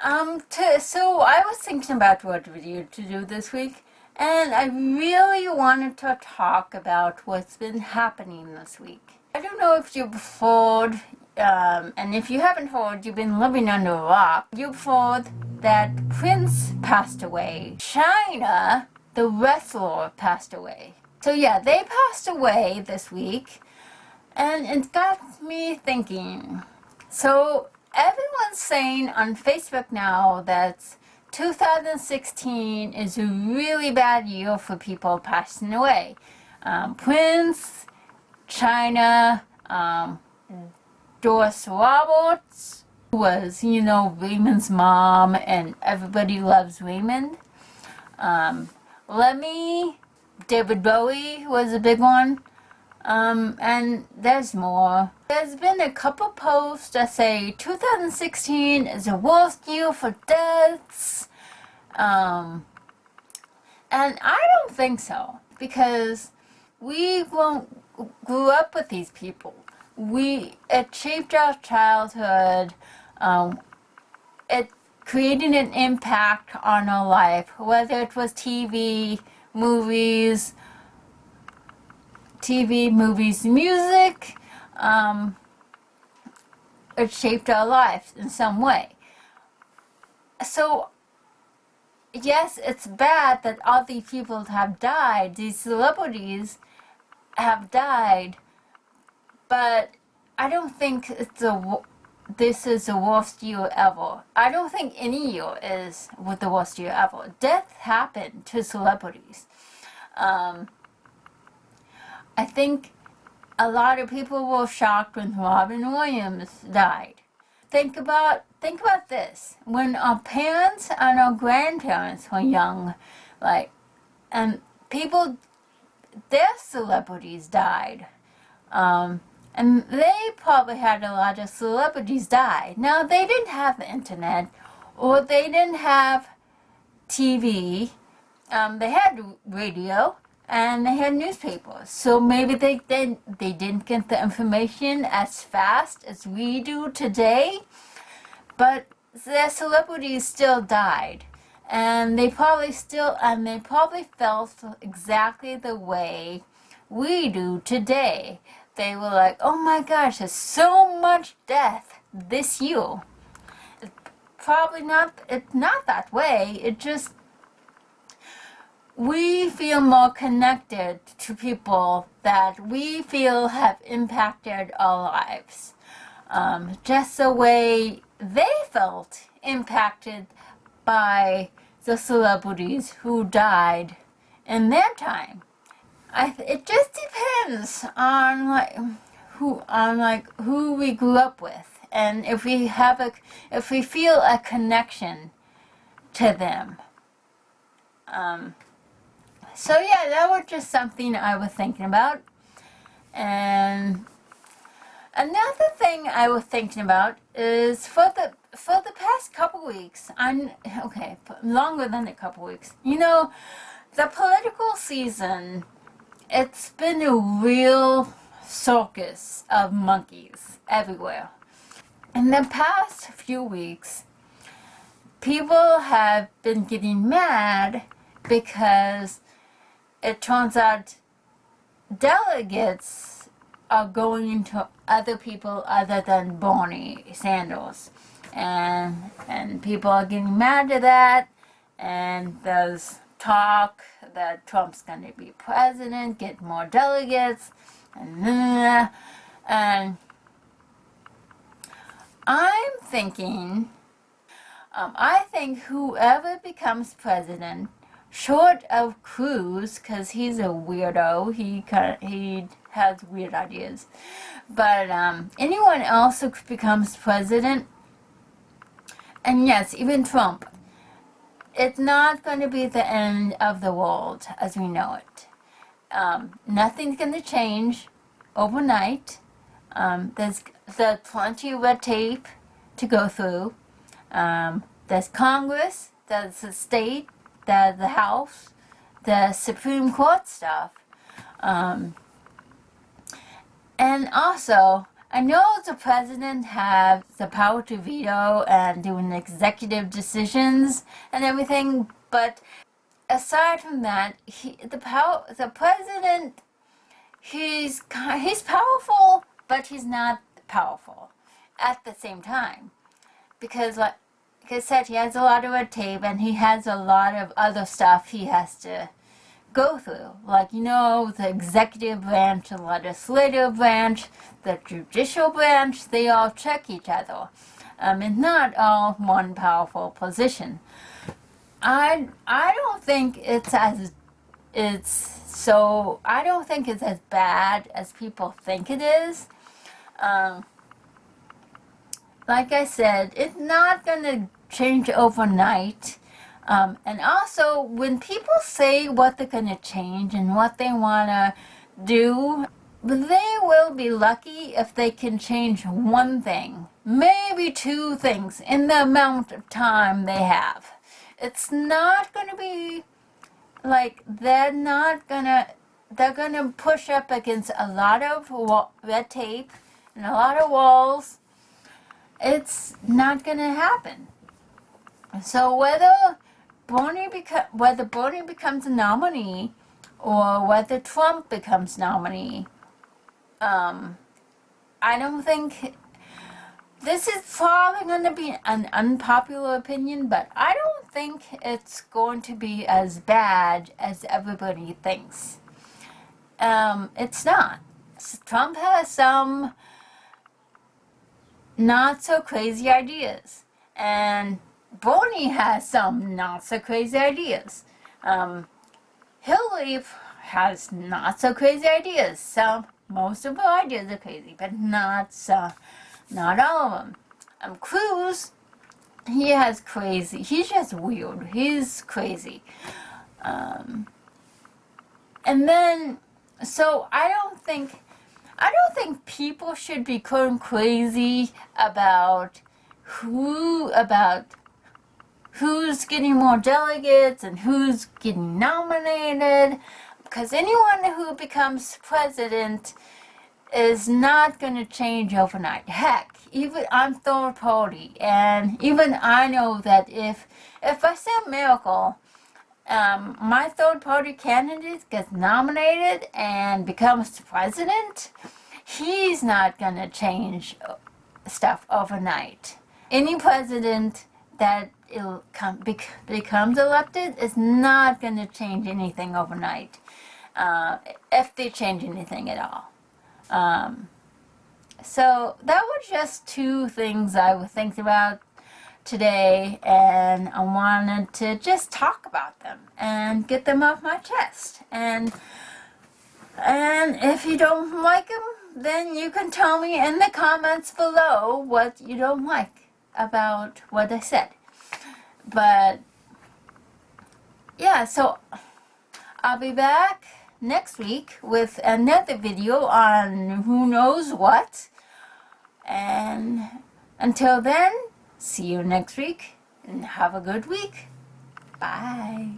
So I was thinking about what video to do this week, and I really wanted to talk about what's been happening this week. I don't know if you've heard, and if you haven't heard, you've been living under a rock. You've heard that Prince passed away. China, the wrestler, passed away. So yeah, they passed away this week, and it got me thinking. So everyone's saying on Facebook now that 2016 is a really bad year for people passing away. Prince, China, Doris Roberts, who was, Raymond's mom, and everybody loves Raymond. Lemmy, David Bowie was a big one. And there's more. There's been a couple posts that say 2016 is the worst year for deaths. And I don't think so, because we grew up with these people. It shaped our childhood. It created an impact on our life, whether it was TV, movies, music. It shaped our lives in some way. So, yes, it's bad that all these people have died. These celebrities have died. But I don't think this is the worst year ever. I don't think any year is the worst year ever. Death happened to celebrities. I think a lot of people were shocked when Robin Williams died. Think about this. When our parents and our grandparents were young, and their celebrities died. And they probably had a lot of celebrities die. Now, they didn't have the internet, or they didn't have TV. They had radio, and they had newspapers. So maybe they didn't get the information as fast as we do today, but their celebrities still died. And they probably felt exactly the way we do today. They were like, oh my gosh, there's so much death this year. It's not that way. It just, we feel more connected to people that we feel have impacted our lives. Just the way they felt impacted by the celebrities who died in their time. It just depends on who we grew up with, and if we feel a connection to them. So yeah, that was just something I was thinking about. And another thing I was thinking about is for the past couple weeks, longer than a couple weeks. The political season, it's been a real circus of monkeys everywhere. In the past few weeks, people have been getting mad because it turns out delegates are going to other people other than Bernie Sanders. And people are getting mad at that, and there's talk that Trump's going to be president, get more delegates, and I'm thinking, I think whoever becomes president, short of Cruz, because he's a weirdo, he has weird ideas, but anyone else who becomes president, and yes, even Trump, it's not going to be the end of the world as we know it. Nothing's going to change overnight. There's plenty of red tape to go through. There's Congress, there's the state, there's the House, the Supreme Court stuff. And also, I know the president has the power to veto and doing executive decisions and everything, but aside from that, the president, he's powerful, but he's not powerful at the same time, because like I said, he has a lot of red tape and he has a lot of other stuff he has to go through. Like, the executive branch, the legislative branch, the judicial branch, they all check each other. It's not all one powerful position. I don't think I don't think it's as bad as people think it is. Like I said, it's not going to change overnight. And also, when people say what they're going to change and what they want to do, they will be lucky if they can change one thing, maybe two things in the amount of time they have. It's not going to be like they're going to push up against a lot of red tape and a lot of walls. It's not going to happen. So whether Bernie becomes a nominee or whether Trump becomes nominee, I don't think, this is probably going to be an unpopular opinion, but I don't think it's going to be as bad as everybody thinks. It's not. Trump has some not so crazy ideas, and Bernie has some not so crazy ideas. Hillary has not so crazy ideas. Most of her ideas are crazy, but not all of them. Cruz, he's just weird. He's crazy. And then, so I don't think people should be going crazy about who's getting more delegates and who's getting nominated, because anyone who becomes president is not going to change overnight. Heck, even I'm third party, and even I know that if by some miracle my third party candidate gets nominated and becomes president, he's not going to change stuff overnight. Any president that becomes elected is not going to change anything overnight, if they change anything at all. So that was just two things I was thinking about today, and I wanted to just talk about them and get them off my chest. And if you don't like them, then you can tell me in the comments below what you don't like about what I said. But yeah, so I'll be back next week with another video on who knows what. And until then, see you next week and have a good week. Bye.